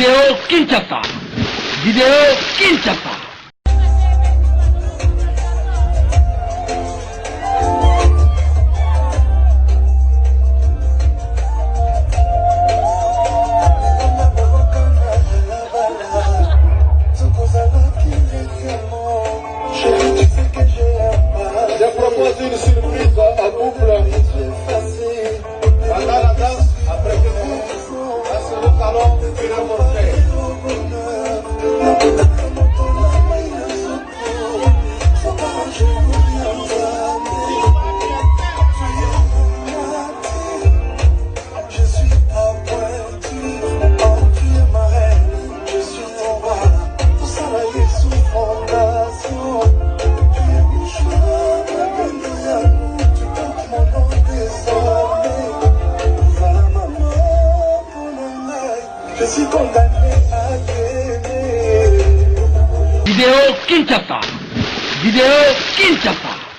Vidéo Kinshasa. Vidéo Kinshasa. Je propose une surprise à couple. Pendant la danse, après que vous, dans le salon, vous irez montrer. Je suis ta pointure, tu es ma reine, je suis ton roi, tout ça là est sous fondation. Tu es mon choix, ma belle, tu portes mon nom désormais. Voilà maman, pour le night, je suis condamné à t'aimer. Vidéo Kinshasa. Vidéo Kinshasa.